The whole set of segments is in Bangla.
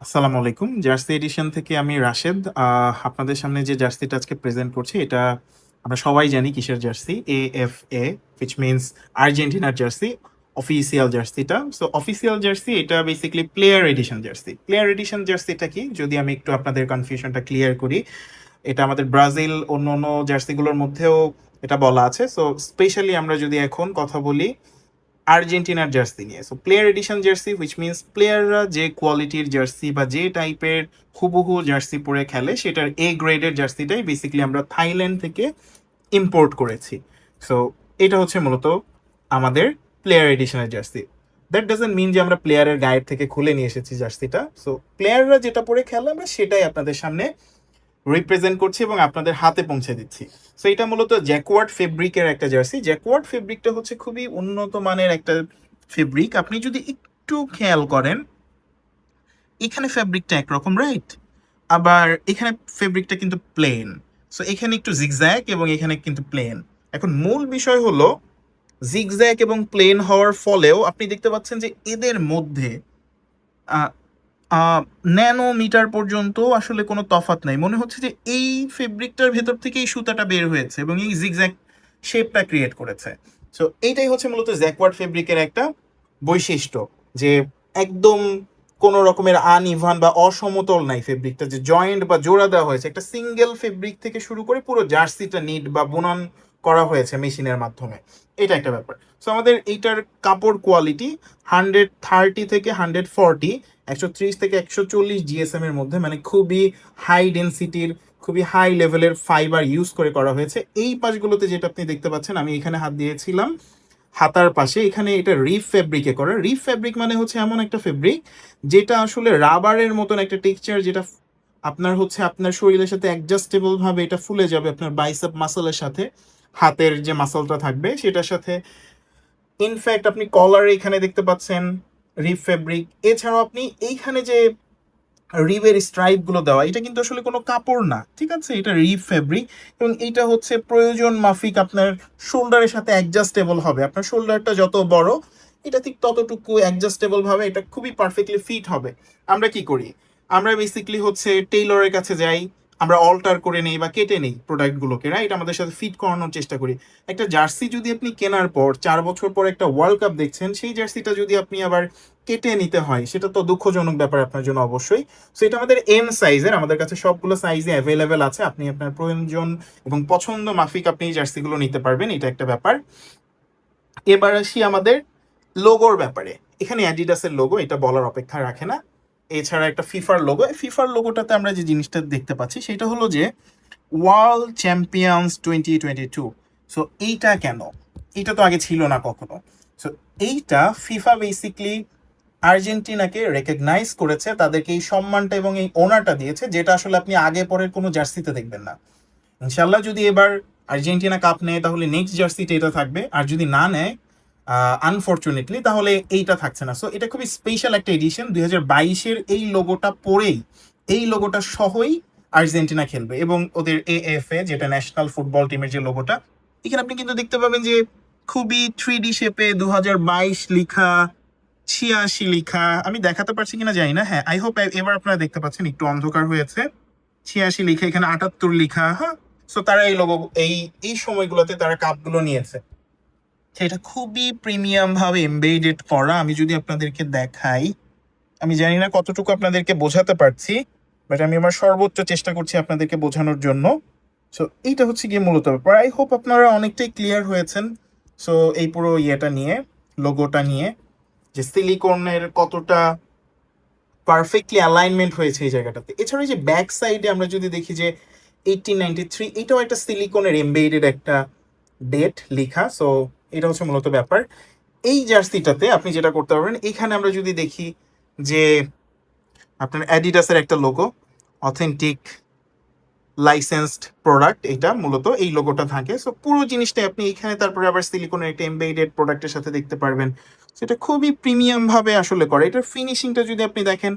আসসালামু আলাইকুম। জার্সি এডিশন থেকে আমি রাশেদ। আপনাদের সামনে যে জার্সিটা আজকে প্রেজেন্ট করছি, এটা আমরা সবাই জানি কিসের জার্সি। AFA, which means আর্জেন্টিনার জার্সি, অফিসিয়াল জার্সিটা। সো অফিসিয়াল জার্সি এটা basically player edition jersey. Player edition জার্সিটা কি? যদি আমি একটু আপনাদের কনফিউশনটা ক্লিয়ার করি, এটা আমাদের ব্রাজিল অন্য জার্সিগুলোর মধ্যেও এটা বলা আছে। সো স্পেশালি আমরা যদি এখন কথা বলি আর্জেন্টিনার জার্সি নিয়ে। So player edition jersey, which means প্লেয়াররা যে কোয়ালিটির জার্সি বা যে টাইপের হুবহু জার্সি পরে খেলে, সেটার গ্রেডের জার্সিটাই বেসিক্যালি আমরা থাইল্যান্ড থেকে ইম্পোর্ট করেছি। সো এটা হচ্ছে মূলত আমাদের প্লেয়ার এডিশনের জার্সি। দ্যাট ডাজন্ট মিন যে আমরা প্লেয়ারের গায়ের থেকে খুলে নিয়ে এসেছি জার্সিটা। সো প্লেয়াররা যেটা পরে খেলে আমরা সেটাই আপনাদের সামনে রিপ্রেজেন্ট করছি এবং আপনাদের হাতে পৌঁছে দিচ্ছি। সো এটা মূলত জ্যাকওয়ার্ড ফেব্রিকের একটা জার্সি। জ্যাকওয়ার্ড ফেব্রিকটা হচ্ছে খুবই উন্নত মানের একটা ফেব্রিক। আপনি যদি একটু খেয়াল করেন, এখানে ফেব্রিকটা একরকম, রাইট? আবার এখানে ফেব্রিকটা কিন্তু প্লেন। সো এখানে একটু জিগজ্যাগ এবং এখানে কিন্তু প্লেন। এখন মূল বিষয় হলো জিগজ্যাগ এবং প্লেন হওয়ার ফলেও আপনি দেখতে পাচ্ছেন যে এদের মধ্যে ন্যানোমিটার পর্যন্ত আসলে কোনো তফাৎ নাই। মনে হচ্ছে যে এই ফেব্রিকটার ভেতর থেকে এই সুতাটা বের হয়েছে এবং এই জিগজ্যাগ শেপটা ক্রিয়েট করেছে। সো এইটাই হচ্ছে মূলত জ্যাকওয়ার্ড ফেব্রিকের একটা বৈশিষ্ট্য, যে একদম কোনো রকমের আনইভান বা অসমতল নাই ফেব্রিকটা, যে জয়েন্ট বা জোড়া দেওয়া হয়েছে একটা সিঙ্গেল ফেব্রিক থেকে শুরু করে পুরো জার্সিটা নিট বা বুনন করা হয়েছে মেশিনের মাধ্যমে। এটা একটা ব্যাপার। সো আমাদের এইটার কাপড় কোয়ালিটি 130 থেকে 140, 130 থেকে 140 জিএসএম এর মধ্যে, মানে খুবই হাই ডেন্সিটির, খুবই হাই লেভেলের ফাইবার ইউজ করে করা হয়েছে। এই পাশগুলোতে যেটা আপনি দেখতে পাচ্ছেন, আমি এখানে হাত দিয়েছিলাম হাতার পাশে, এখানে এটা রিফ ফেব্রিকে করা। রিফ ফেব্রিক মানে হচ্ছে এমন একটা ফেব্রিক যেটা আসলে রাবারের মতন একটা টেক্সচার, যেটা আপনার হচ্ছে আপনার শরীরের সাথে অ্যাডজাস্টেবল ভাবে এটা ফুলে যাবে আপনার বাইসেপ মাসলের সাথে, হাতের যে মাসলটা থাকবে সেটার সাথে। ইনফ্যাক্ট আপনি কলারে এখানে দেখতে পাচ্ছেন রিব ফেব্রিক। এছাড়াও আপনি এইখানে যে রিবের স্ট্রাইপ গুলো দেওয়া, এটা কিন্তু আসলে কোনো কাপড় না, ঠিক আছে? এটা রিব ফেব্রিক এবং এটা হচ্ছে প্রয়োজন মাফিক আপনার শোল্ডারের সাথে অ্যাডজাস্টেবল হবে। আপনার শোল্ডারটা যত বড়, এটা ঠিক ততটুকু অ্যাডজাস্টেবল ভাবে এটা খুবই পারফেক্টলি ফিট হবে। আমরা কি করি? আমরা বেসিক্যালি হচ্ছে টেইলরের কাছে যাই, আমরা অল্টার করে নেই বা কেটে নেই প্রোডাক্টগুলোকে, রাইট? আমাদের সাথে ফিট করানোর চেষ্টা করি। একটা জার্সি যদি আপনি কেনার পর 4 বছর পর একটা ওয়ার্ল্ড কাপ দেখছেন, সেই জার্সিটা যদি আপনি আবার কেটে নিতে হয়, সেটা তো দুঃখজনক ব্যাপার আপনার জন্য অবশ্যই। সো এটা আমাদের এম সাইজের, আমাদের কাছে সবগুলো সাইজে অ্যাভেলেবেল আছে। আপনি আপনার প্রয়োজন এবং পছন্দ মাফিক আপনি এই জার্সিগুলো নিতে পারবেন, এটা একটা ব্যাপার। এবার আসি আমাদের লোগোর ব্যাপারে। এখানে অ্যাডিডাসের লোগো, এটা বলার অপেক্ষা রাখে না। এছাড়া একটা ফিফার লোগো। ফিফার লোগোটাতে আমরা যে জিনিসটা দেখতে পাচ্ছি সেটা হলো যে ওয়ার্ল্ড চ্যাম্পিয়ন্স 2022। সো এইটা কেন? এটা তো আগে ছিল না কখনো। সো এইটা ফিফা বেসিকলি আর্জেন্টিনাকে রেকগনাইজ করেছে, তাদেরকে এই সম্মানটা এবং এই ওনারটা দিয়েছে, যেটা আসলে আপনি আগে পরের কোনো জার্সিতে দেখবেন না। ইনশাল্লাহ যদি এবার আর্জেন্টিনা কাপ নেয় তাহলে নেক্সট জার্সিতে এটা থাকবে, আর যদি না নেয় আনফর্চুনেটলি তাহলে এইটা থাকছে না। সো এটা খুবই স্পেশাল একটা এডিশন। 2022-এর এই লোগোটা পরেই, এই লোগোটা সহই আর্জেন্টিনা খেলবে এবং ওদের AFA, যেটা ন্যাশনাল ফুটবল টিমের যে লোগোটা, এখানে আপনি কিন্তু দেখতে পাবেন যে খুবই 3D শেপে 2022 লিখা, 86 লিখা। আমি দেখাতে পারছি কিনা জানি না, হ্যাঁ আই হোপ এবার আপনারা দেখতে পাচ্ছেন, একটু অন্ধকার হয়েছে। 86 লিখা, এখানে 78 লিখা, হ্যাঁ। সো তারা এই লোগো এই এই সময়গুলোতে তারা কাপগুলো নিয়েছে। এটা খুবই প্রিমিয়াম ভাবে এমবেডেড করা। আমি যদি আপনাদেরকে দেখাই, আমি জানি না কতটুকু আপনাদেরকে বোঝাতে পারছি, বাট আমি আমার সর্বোচ্চ চেষ্টা করছি আপনাদেরকে বোঝানোর জন্য। সো এইটা হচ্ছে গিয়ে মূলত ব্যাপার। আই হোপ আপনারা অনেকটাই ক্লিয়ার হয়েছেন। সো এই পুরো ইয়েটা নিয়ে, লোগোটা নিয়ে, যে সিলিকনের কতটা পারফেক্টলি অ্যালাইনমেন্ট হয়েছে এই জায়গাটাতে। এছাড়া যে ব্যাক সাইডে আমরা যদি দেখি যে 1893, এটাও একটা সিলিকনের এমবেডেড একটা ডেট লেখা। সো এটা হচ্ছে মূলত ব্যাপার। এই জার্সিটাতে আপনি যেটা করতে পারবেন, এখানে আমরা যদি দেখি যে আপনার অ্যাডিডাসের একটা লোগো, অথেন্টিক লাইসেন্সড প্রোডাক্ট, এটা মূলত এই লোগোটা থাকে। সো পুরো জিনিসটা আপনি এখানে তারপরে আবার সিলিকনের একটা এমবেডেড প্রোডাক্টের সাথে দেখতে পারবেন। সেটা খুবই প্রিমিয়াম ভাবে আসলে করে। এটার ফিনিশিংটা যদি আপনি দেখেন,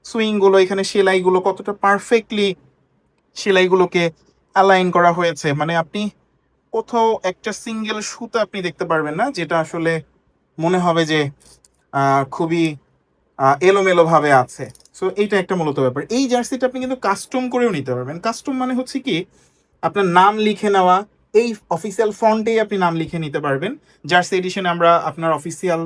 সুইংগুলো, এখানে সেলাইগুলো কতটা পারফেক্টলি সেলাইগুলোকে অ্যালাইন করা হয়েছে, মানে আপনি কোথাও একটা সিঙ্গেল সুতা আপনি দেখতে পারবেন না যেটা আসলে মনে হবে যে খুবই এলোমেলো ভাবে আছে। সো এইটা একটা মূলত ব্যাপার। এই জার্সিটা আপনি কিন্তু কাস্টম করেও নিতে পারবেন। কাস্টম মানে হচ্ছে কি, আপনার নাম লিখে নেওয়া, এই অফিসিয়াল ফন্টেই আপনি নাম লিখে নিতে পারবেন। জার্সি এডিশনে আমরা আপনার অফিসিয়াল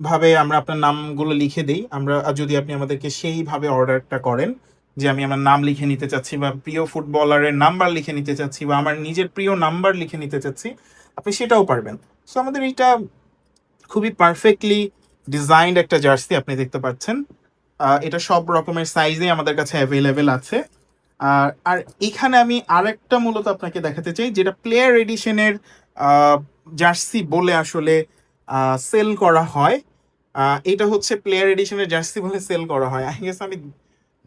ভাবে আমরা আপনার নামগুলো লিখে দিই, আমরা যদি আপনি আমাদেরকে সেইভাবে অর্ডারটা করেন যে আমি আমার নাম লিখে নিতে চাচ্ছি, বা প্রিয় ফুটবলারের নাম্বার লিখে নিতে চাচ্ছি, বা আমার নিজের প্রিয় নাম্বার লিখে নিতে চাচ্ছি, আপনি সেটাও পারবেন। সো আমাদের এটা খুবই পারফেক্টলি ডিজাইনড একটা জার্সি আপনি দেখতে পাচ্ছেন। এটা সব রকমের সাইজে আমাদের কাছে অ্যাভেলেবেল আছে। আর এখানে আমি আরেকটা মূলত আপনাকে দেখাতে চাই, যেটা প্লেয়ার এডিশনের জার্সি বলে আসলে সেল করা হয়। এটা হচ্ছে প্লেয়ার এডিশনের জার্সি বলে সেল করা হয়। আই গেস আমি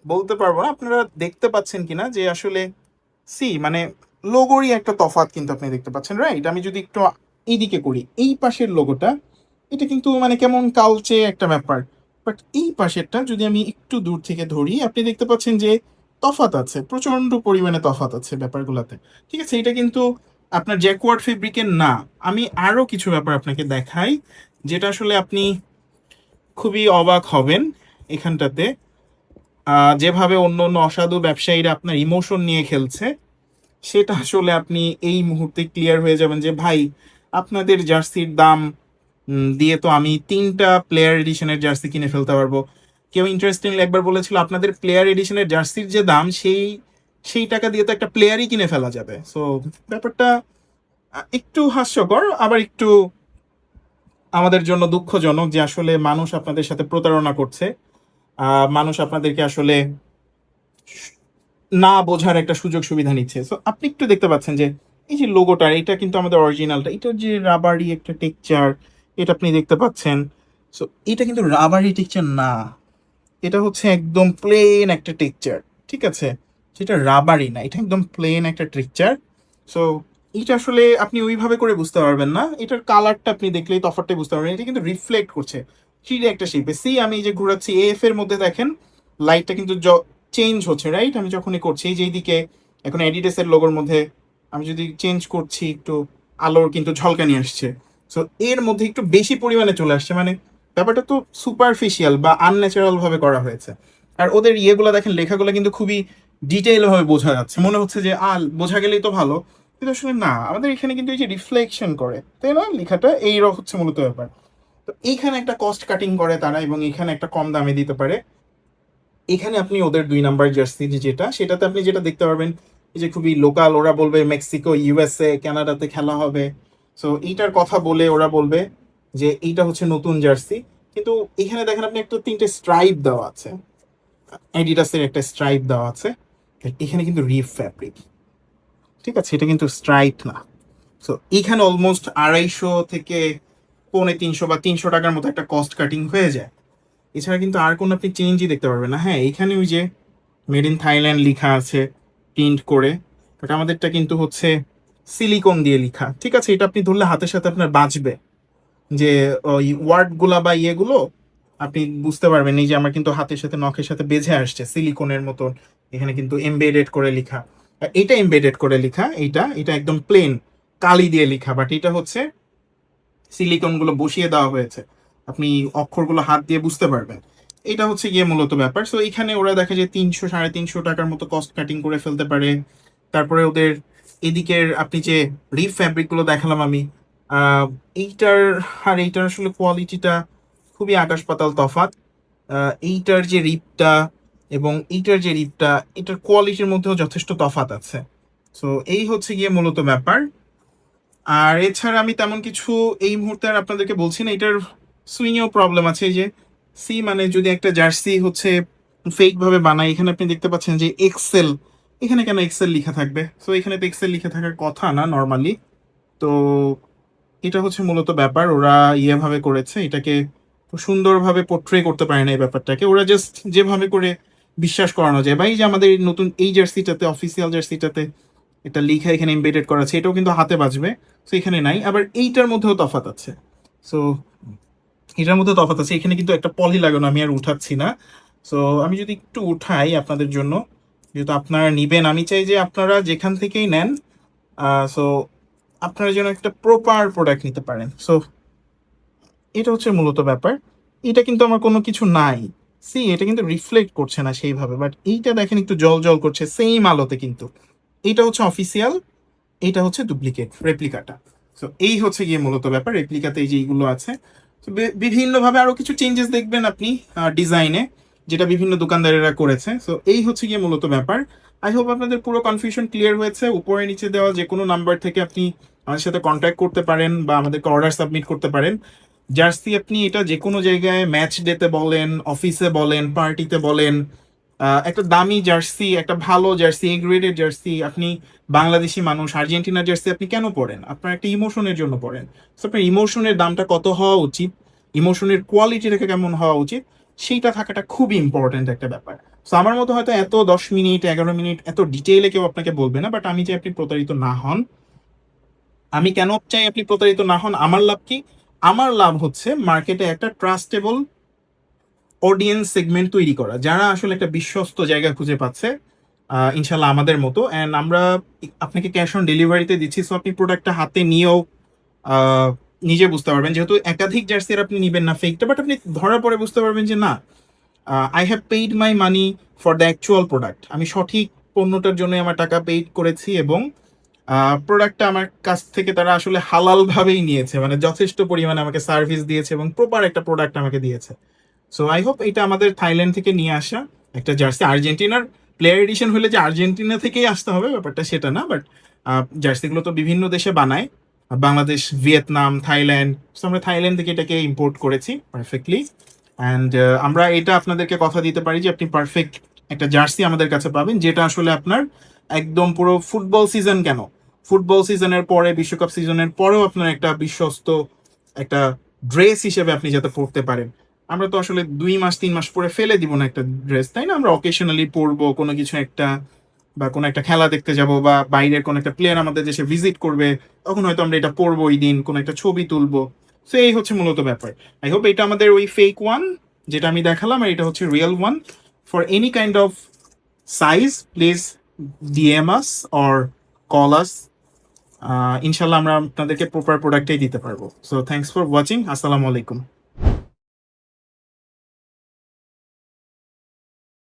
বলতে পারবো না আপনারা দেখতে পাচ্ছেন কিনা, যে আসলে মানে লোগোরই একটা তফাৎ কিন্তু আপনি দেখতে পাচ্ছেন, রাইট? আমি যদি একটু এইদিকে করি, এই পাশের লোগোটা এটা কিন্তু মানে কেমন কালচে একটা ব্যাপার, বাট এই পাশেরটা যদি আমি একটু দূর থেকে ধরি, আপনি দেখতে পাচ্ছেন যে তফাৎ আছে, প্রচন্ড পরিমাণে তফাৎ আছে ব্যাপারগুলোতে। ঠিক আছে, এটা কিন্তু আপনার জ্যাকওয়ার্ড ফেব্রিকের না। আমি আরো কিছু ব্যাপার আপনাকে দেখাই, যেটা আসলে আপনি খুবই অবাক হবেন এখানটাতে। যেভাবে অন্য অন্য অসাধু ব্যবসায়ীরা আপনার ইমোশন নিয়ে খেলছে, সেটা আসলে আপনি এই মুহূর্তে ক্লিয়ার হয়ে যাবেন যে ভাই, আপনাদের জার্সির দাম দিয়ে তো আমি 3টা প্লেয়ার এডিশনের জার্সি কিনে ফেলতে পারবো। কেউ ইন্টারেস্টিংলি একবার বলেছিল আপনাদের প্লেয়ার এডিশনের জার্সির যে দাম, সেই সেই টাকা দিয়ে তো একটা প্লেয়ারই কিনে ফেলা যাবে। সো ব্যাপারটা একটু হাস্যকর, আবার একটু আমাদের জন্য দুঃখজনক যে আসলে মানুষ আপনাদের সাথে প্রতারণা করছে। মানুষ আপনাদেরকে আসলে না বোঝার একটা সুযোগ সুবিধা নিচ্ছে। সো আপনি একটু দেখতে পাচ্ছেন যে এই যে লোগোটা, এটা কিন্তু আমাদের অরিজিনালটা, এটা যে রাবারি একটা টেক্সচার, এটা আপনি দেখতে পাচ্ছেন। সো এটা কিন্তু রাবারি টেক্সচার না, এটা হচ্ছে একদম প্লেন একটা টেক্সচার। ঠিক আছে, সেটা রাবারি না, এটা একদম প্লেন একটা টেক্সচার। সো এটা আসলে আপনি ওইভাবে করে বুঝতে পারবেন না, এটার কালারটা আপনি দেখলেই তফাৎটাই বুঝতে পারবেন। এটা কিন্তু রিফ্লেক্ট করছে থ্রি একটা শেপে। আমি এই যে ঘোরাচ্ছি এফ এর মধ্যে, দেখেন লাইটটা কিন্তু চেঞ্জ হচ্ছে, রাইট? আমি যখনই করছি, এই যে এইদিকে এখন এডিডাসের লোগোর মধ্যে আমি যদি চেঞ্জ করছি একটু, আলোর কিন্তু ঝলকানি আসছে। সো এর মধ্যে একটু বেশি পরিমাণে চলে আসছে, মানে ব্যাপারটা তো সুপারফিশিয়াল বা আনন্যাচারাল ভাবে করা হয়েছে। আর ওদের ইয়েগুলো দেখেন, লেখাগুলো কিন্তু খুবই ডিটেইল ভাবে বোঝা যাচ্ছে, মনে হচ্ছে যে বোঝা গেলেই তো ভালো, কিন্তু আসলে না, আমাদের এখানে কিন্তু এই যে রিফ্লেকশন করে, তাই না, লেখাটা এই হচ্ছে মূলত ব্যাপার। তো এইখানে একটা কস্ট কাটিং করে তারা, এবং এখানে একটা কম দামে দিতে পারে। এখানে আপনি ওদের 2 নাম্বার জার্সি যেটা, সেটাতে আপনি যেটা দেখতে পারবেন, এই যে খুবই লোকাল, ওরা বলবে মেক্সিকো, ইউএসএ, কানাডাতে খেলা হবে। সো এইটার কথা বলে ওরা বলবে যে এইটা হচ্ছে নতুন জার্সি, কিন্তু এখানে দেখেন আপনি একটা 3টে স্ট্রাইপ দেওয়া আছে, অ্যাডিডাসের একটা স্ট্রাইপ দেওয়া আছে। এখানে কিন্তু রিফ ফ্যাব্রিক, ঠিক আছে, এটা কিন্তু স্ট্রাইপ না। সো এখানে অলমোস্ট 250 থেকে 250 বা 300 টাকার মতো একটা কস্ট কাটিং হয়ে যায়। এছাড়া কিন্তু আর কোনো আপনি চেঞ্জই দেখতে পারবেন না। হ্যাঁ, এখানে ওই যে মেড ইন থাইল্যান্ড লেখা আছে প্রিন্ট করে, বাট আমাদেরটা কিন্তু হচ্ছে সিলিকন দিয়ে লেখা। ঠিক আছে, এটা আপনি ধরলে হাতের সাথে আপনার বাঁচবে, যে ওই ওয়ার্ডগুলা বা ইয়েগুলো আপনি বুঝতে পারবেন। এই যে আমার কিন্তু হাতের সাথে নখের সাথে বেঁধে আসছে সিলিকনের মতন, এখানে কিন্তু এমবেডেড করে লেখা। এটা এমবেডেড করে লেখা, এটা এটা একদম প্লেন কালি দিয়ে লেখা, বাট এটা হচ্ছে সিলিকন গুলো বসিয়ে দেওয়া হয়েছে, আপনি অক্ষরগুলো হাত দিয়ে বুঝতে পারবেন। এটা হচ্ছে গিয়ে মূলত ব্যাপার। সো এখানে ওরা দেখা যায় 300-350 টাকার মতো কস্ট কাটিং করে ফেলতে পারে। তারপরে ওদের এদিকের আপনি যে রিপ ফ্যাব্রিক গুলো দেখালাম আমি, এইটার আর এইটার আসলে কোয়ালিটিটা খুবই আকাশ পাতাল তফাৎ। এইটার যে রিপটা এবং এইটার যে রিপটা, এটার কোয়ালিটির মধ্যেও যথেষ্ট তফাৎ আছে। সো এই হচ্ছে গিয়ে মূলত ব্যাপার। আর এছাড়া আমি তেমন কিছু এই মুহূর্তে আর আপনাদেরকে বলছি না। এটার সুইংয়েও প্রবলেম আছে। এই যে মানে যদি একটা জার্সি হচ্ছে ফেক ভাবে বানায়, এখানে আপনি দেখতে পাচ্ছেন যে এক্সেল, এখানে কেন এক্সেল লেখা থাকবে? সো এখানে তো এক্সেল লেখা থাকার কথা না নর্মালি। তো এটা হচ্ছে মূলত ব্যাপার, ওরা ভাবে করেছে এটাকে, খুব সুন্দরভাবে পোট্রে করতে পারে না এই ব্যাপারটাকে। ওরা জাস্ট যেভাবে করে বিশ্বাস করানো যায়, ভাই যে আমাদের এই নতুন এই জার্সিটাতে, অফিসিয়াল জার্সিটাতে এটা লিখা এখানে এমবেডেড করা আছে, এটাও কিন্তু হাতে বাজবে। সো এখানে নাই, আবার এইটার মধ্যেও তফাৎ আছে। সো এটার মধ্যে তফাৎ আছে, এখানে কিন্তু একটা পলি লাগানো, আমি আর উঠাচ্ছি না। সো আমি যদি একটু উঠাই আপনাদের জন্য, যেহেতু আপনারা নিবেন, আমি চাই যে আপনারা যেখান থেকেই নেন, সো আপনারা যেন একটা প্রপার প্রোডাক্ট নিতে পারেন। সো এটা হচ্ছে মূলত ব্যাপার। এটা কিন্তু আমার কোনো কিছু নাই, সি এটা কিন্তু রিফ্লেক্ট করছে না সেইভাবে, বাট এইটা দেখেন একটু জল জল করছে সেম আলোতে, কিন্তু এইটা হচ্ছে অফিসিয়াল, এইটা হচ্ছে ডুপ্লিকেট রেপ্লিকাটা। সো এই হচ্ছে গিয়ে মূলত ব্যাপার, রেপ্লিকাতে এই যে এইগুলো আছে। তো বিভিন্নভাবে আরো কিছু চেঞ্জেস দেখবেন আপনি ডিজাইনে, যেটা বিভিন্ন দোকানদারেরা করেছে। সো এই হচ্ছে গিয়ে মূলত ব্যাপার। আই হোপ আপনাদের পুরো কনফিউশন ক্লিয়ার হয়েছে। উপরে নিচে দেওয়া যে কোনো নাম্বার থেকে আপনি আমাদের সাথে কন্ট্যাক্ট করতে পারেন বা আমাদেরকে অর্ডার সাবমিট করতে পারেন। জার্সি আপনি এটা যে কোনো জায়গায় ম্যাচ ডেতে বলেন, অফিসে বলেন, পার্টিতে বলেন, একটা দামি জার্সি, একটা ভালো জার্সি, এ গ্রেডের জার্সি আপনি বাংলাদেশি মানুষ, আর্জেন্টিনার জার্সি আপনি কেন পড়েন? আপনার একটা ইমোশনের জন্য পড়েন। তো আপনার ইমোশনের দামটা কত হওয়া উচিত, ইমোশনের কোয়ালিটিটা কেমন হওয়া উচিত, সেইটা থাকাটা খুবই ইম্পর্টেন্ট একটা ব্যাপার। তো আমার মতো হয়তো এত 10 মিনিট 11 মিনিট এত ডিটেইলে কেউ আপনাকে বলবে না, বাট আমি চাই আপনি প্রতারিত না হন। আমি কেন চাই আপনি প্রতারিত না হন? আমার লাভ কি? আমার লাভ হচ্ছে মার্কেটে একটা ট্রাস্টেবল অডিয়েন্স সেগমেন্ট তৈরি করা, যারা আসলে একটা বিশ্বস্ত জায়গা খুঁজে পাচ্ছে, ইনশাল্লাহ আমাদের মতো। অ্যান্ড আমরা আপনাকে ক্যাশ অন ডেলিভারিতে দিচ্ছি, সো আপনি প্রোডাক্টটা হাতে নিয়েও আহ, নিজে বুঝতে পারবেন, যেহেতু একাধিক জার্সির আপনি নিবেন না ফেকটা, বাট আপনি ধরার পরে বুঝতে পারবেন যে না, I have paid my money for the actual product. আমি সঠিক পণ্যটার জন্য আমার টাকা পেইড করেছি, এবং প্রোডাক্টটা আমার কাছ থেকে তারা আসলে হালাল ভাবেই নিয়েছে, মানে যথেষ্ট পরিমাণে আমাকে সার্ভিস দিয়েছে এবং প্রপার একটা প্রোডাক্ট আমাকে দিয়েছে। সো আই হোপ এটা আমাদের থাইল্যান্ড থেকে নিয়ে আসা একটা জার্সি। আর্জেন্টিনার প্লেয়ার এডিশন হলে যে আর্জেন্টিনা থেকেই আসতে হবে ব্যাপারটা সেটা না, বাট জার্সিগুলো তো বিভিন্ন দেশে বানায়, বাংলাদেশ, ভিয়েতনাম, থাইল্যান্ড। সো আমরা থাইল্যান্ড থেকে এটাকে ইম্পোর্ট করেছি পারফেক্টলি। অ্যান্ড আমরা এটা আপনাদেরকে কথা দিতে পারি যে আপনি পারফেক্ট একটা জার্সি আমাদের কাছে পাবেন, যেটা আসলে আপনার একদম পুরো ফুটবল সিজন, কেন ফুটবল সিজনের পরে, বিশ্বকাপ সিজনের পরেও আপনার একটা বিশ্বস্ত একটা ড্রেস হিসেবে আপনি যাতে পড়তে পারেন। আমরা তো আসলে 2 মাস 3 মাস পরে ফেলে দিব না একটা ড্রেস, তাই না? আমরা অকেশনালি পরবো কোনো কিছু একটা, বা কোনো একটা খেলা দেখতে যাব, বা বাইরের কোনো একটা প্লেয়ার আমাদের দেশে ভিজিট করবে, তখন হয়তো আমরা এটা পরবো, ওই দিন কোনো একটা ছবি তুলবো। সো এই হচ্ছে মূলত ব্যাপার। আই হোপ এটা আমাদের ওই ফেক ওয়ান যেটা আমি দেখালাম, আর এটা হচ্ছে real one. For any kind of size please DM us or call আস। ইনশাল্লাহ আমরা আপনাদেরকে প্রপার প্রোডাক্টটাই দিতে পারবো। So thanks for watching. আসসালামু আলাইকুম।